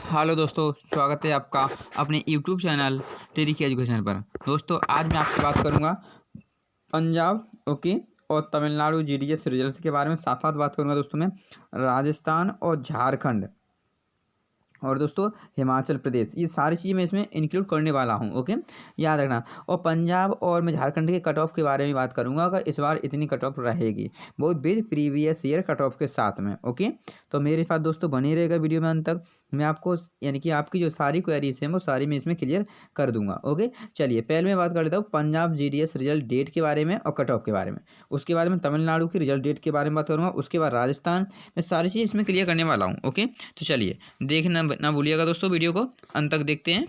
Hello दोस्तों, स्वागत है आपका अपने यूट्यूब चैनल टेरिकी एजुकेशन पर। दोस्तों आज मैं आपसे बात करूंगा पंजाब और तमिलनाडु जीडीएस रिजल्ट्स के बारे में। साथ साथ बात करूंगा दोस्तों मैं राजस्थान और झारखंड और दोस्तों हिमाचल प्रदेश, ये सारी चीज़ें मैं इसमें इंक्लूड करने वाला हूँ। ओके, याद रखना। और पंजाब और मैं झारखंड के कट ऑफ के बारे में बात करूँगा अगर इस बार इतनी कट ऑफ रहेगी वो भी प्रीवियस ईयर कट ऑफ के साथ में। ओके, तो मेरे साथ दोस्तों बनी रहेगा वीडियो में अंत तक। मैं आपको यानी कि आपकी जो सारी क्वेरीज हैं वो सारी मैं इसमें क्लियर कर दूंगा। ओके, चलिए पहले मैं बात कर लेता हूँ पंजाब जीडीएस रिजल्ट डेट के बारे में और कट ऑफ के बारे में। उसके बाद में तमिलनाडु की रिजल्ट डेट के बारे में बात करूँगा। उसके बाद राजस्थान, मैं सारी चीज़ इसमें क्लियर करने वाला हूँ। ओके, तो चलिए देखना ना भूलिएगा दोस्तों, वीडियो को अंत तक देखते हैं।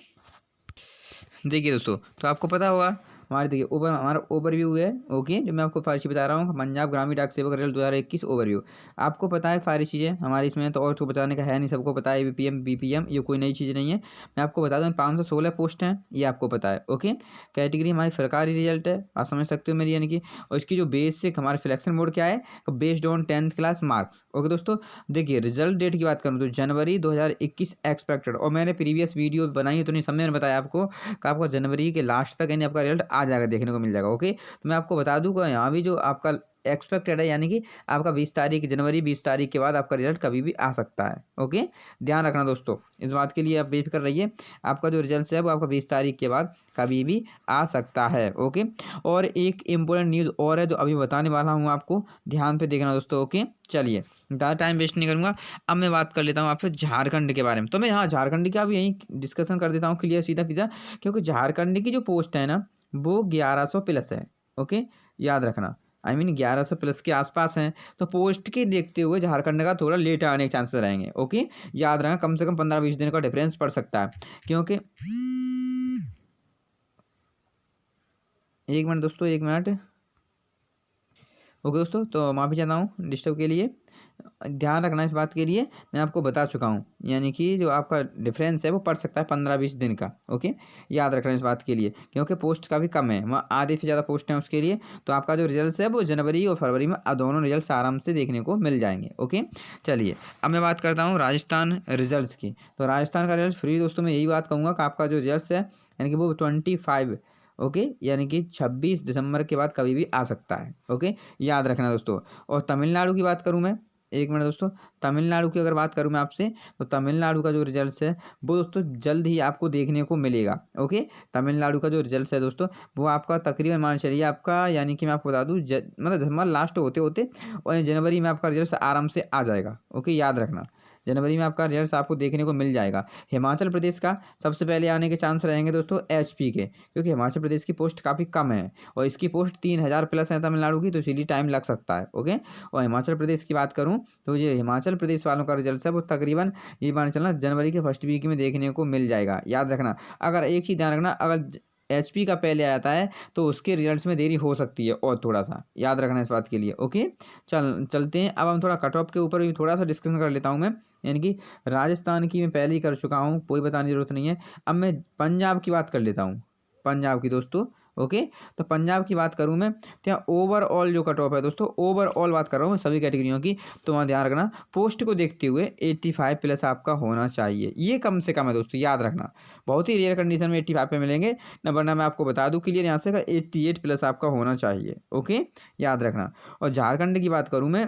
देखिए दोस्तों, तो आपको पता होगा हमारे, देखिए हमारा ओवरव्यू है। ओके, जो मैं आपको सारी चीज़ बता रहा हूँ, पंजाब ग्रामीण डाक सेवक रिजल्ट 2021 ओवरव्यू। आपको पता है सारी चीज़ें हमारी इसमें, तो और तो बताने का है नहीं, सबको पता है। बीपीएम ये कोई नई चीज़ नहीं है। मैं आपको बता दूँ 516 पोस्ट हैं, ये आपको पता है। ओके, कैटेगरी हमारी सरकारी रिजल्ट है, आप समझ सकते हो मेरी, यानी कि और इसकी जो बेसिक हमारे सिलेक्शन मोड क्या है, based on 10th class marks. Okay दोस्तों, देखिए रिजल्ट डेट की बात करूँ तो जनवरी 2021 एक्सपेक्टेड। और मैंने प्रीवियस वीडियो बनाई है तो नहीं, सब मैंने बताया आपको कि आपका जनवरी के लास्ट तक यानी आपका रिजल्ट आ जाएगा, देखने को मिल जाएगा। ओके, तो मैं आपको बता दूँ कि यहाँ भी जो आपका एक्सपेक्टेड है, यानी कि आपका 20 तारीख जनवरी 20 तारीख के बाद आपका रिजल्ट कभी भी आ सकता है। ओके, ध्यान रखना दोस्तों, इस बात के लिए आप बेफिक्र रहिए। आपका जो रिजल्ट है वो आपका 20 तारीख के बाद कभी भी आ सकता है। ओके, और एक इम्पोर्टेंट न्यूज़ और है जो अभी बताने वाला हूँ आपको, ध्यान पे देखना दोस्तों। ओके, चलिए ज़्यादा टाइम वेस्ट नहीं करूँगा, अब मैं बात कर लेता हूँ आपसे झारखंड के बारे में। तो मैं यहाँ झारखंड का भी यहीं डिस्कशन कर देता हूँ क्लियर, सीधा सीधा, क्योंकि झारखंड की जो पोस्ट है ना वो 1100 प्लस है। ओके, याद रखना, आई मीन 1100 प्लस के आसपास हैं। तो पोस्ट के देखते हुए झारखंड का थोड़ा लेट आने के चांसेस रहेंगे। ओके, याद रखना, कम से कम 15-20 दिन का डिफरेंस पड़ सकता है, क्योंकि एक मिनट दोस्तों, एक मिनट। ओके दोस्तों, तो माफ़ी चाहता हूँ डिस्टर्ब के लिए। ध्यान रखना इस बात के लिए, मैं आपको बता चुका हूँ, यानी कि जो आपका डिफरेंस है वो पड़ सकता है 15-20 दिन का। ओके, याद रखना इस बात के लिए, क्योंकि पोस्ट का भी कम है, वहाँ आधे से ज़्यादा पोस्ट हैं उसके लिए। तो आपका जो रिजल्ट है वो जनवरी और फरवरी में दोनों रिजल्ट आराम से देखने को मिल जाएंगे। ओके, चलिए अब मैं बात करता हूँ राजस्थान रिजल्ट की। तो राजस्थान का रिजल्ट फ्री दोस्तों, मैं यही बात कहूँगा कि आपका जो रिजल्ट है यानी कि वो 25, ओके, यानी कि 26 दिसंबर के बाद कभी भी आ सकता है। ओके, याद रखना दोस्तों। और तमिलनाडु की बात करूं मैं, एक मिनट दोस्तों, तमिलनाडु की अगर बात करूं मैं आपसे, तो तमिलनाडु का जो रिजल्ट है वो दोस्तों जल्द ही आपको देखने को मिलेगा। ओके, तमिलनाडु का जो रिजल्ट है दोस्तों वो आपका तकरीबन मान चलिए आपका, यानी कि मैं आपको बता दूँ मतलब दिसंबर लास्ट होते होते और जनवरी में आपका रिजल्ट आराम से आ जाएगा। ओके, याद रखना, जनवरी में आपका रिजल्ट आपको देखने को मिल जाएगा। हिमाचल प्रदेश का सबसे पहले आने के चांस रहेंगे दोस्तों एचपी के, क्योंकि हिमाचल प्रदेश की पोस्ट काफ़ी कम है और इसकी पोस्ट 3000 प्लस है तमिलनाडु की, तो इसीलिए टाइम लग सकता है। ओके, और हिमाचल प्रदेश की बात करूँ तो ये हिमाचल प्रदेश वालों का रिजल्ट है वो तकरीबन ये मान चलना जनवरी के फर्स्ट वीक में देखने को मिल जाएगा। याद रखना, अगर एक चीज़ ध्यान रखना, अगर एचपी का पहले आता है तो उसके रिजल्ट्स में देरी हो सकती है और थोड़ा सा याद रखना इस बात के लिए। ओके, चलते हैं, अब हम थोड़ा कट ऑफ के ऊपर भी थोड़ा सा डिस्कशन कर लेता हूँ मैं, यानी कि राजस्थान की मैं पहले ही कर चुका हूँ, कोई बताने की जरूरत नहीं है। अब मैं पंजाब की बात कर लेता हूँ, पंजाब की दोस्तों। ओके, तो पंजाब की बात करूँ मैं, तो यहाँ ओवरऑल जो कट ऑफ है दोस्तों, ओवरऑल बात कर रहा हूँ मैं सभी कैटेगरियों की, तो वहाँ ध्यान रखना पोस्ट को देखते हुए 85 प्लस आपका होना चाहिए, ये कम से कम है दोस्तों, याद रखना। बहुत ही रेयर कंडीशन में 85 पे मिलेंगे न, वरना मैं आपको बता दूँ क्लियर यहाँ से का 88 प्लस आपका होना चाहिए। ओके, याद रखना। और झारखंड की बात करूँ मैं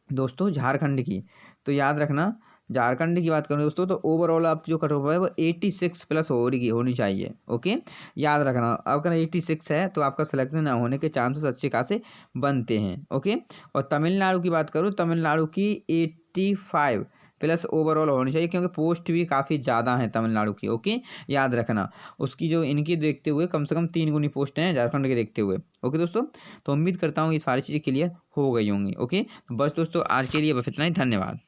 दोस्तों, झारखंड की, तो याद रखना, झारखंड की बात करूँ दोस्तों तो ओवरऑल आप जो कट ऑफ है वो 86 प्लस होनी चाहिए। ओके, याद रखना, अगर 86 है तो आपका सिलेक्शन ना होने के चांसेस अच्छे खासे बनते हैं। ओके, और तमिलनाडु की बात करूँ, तमिलनाडु की 85 प्लस ओवरऑल होनी चाहिए, क्योंकि पोस्ट भी काफ़ी ज़्यादा है तमिलनाडु की। ओके, याद रखना, उसकी जो इनकी देखते हुए कम से कम 3 गुनी पोस्ट हैं झारखंड के देखते हुए। ओके दोस्तों, तो उम्मीद करता हूँ ये सारी चीज़ें क्लियर हो गई होंगी। ओके, तो बस दोस्तों आज के लिए बस इतना ही, धन्यवाद।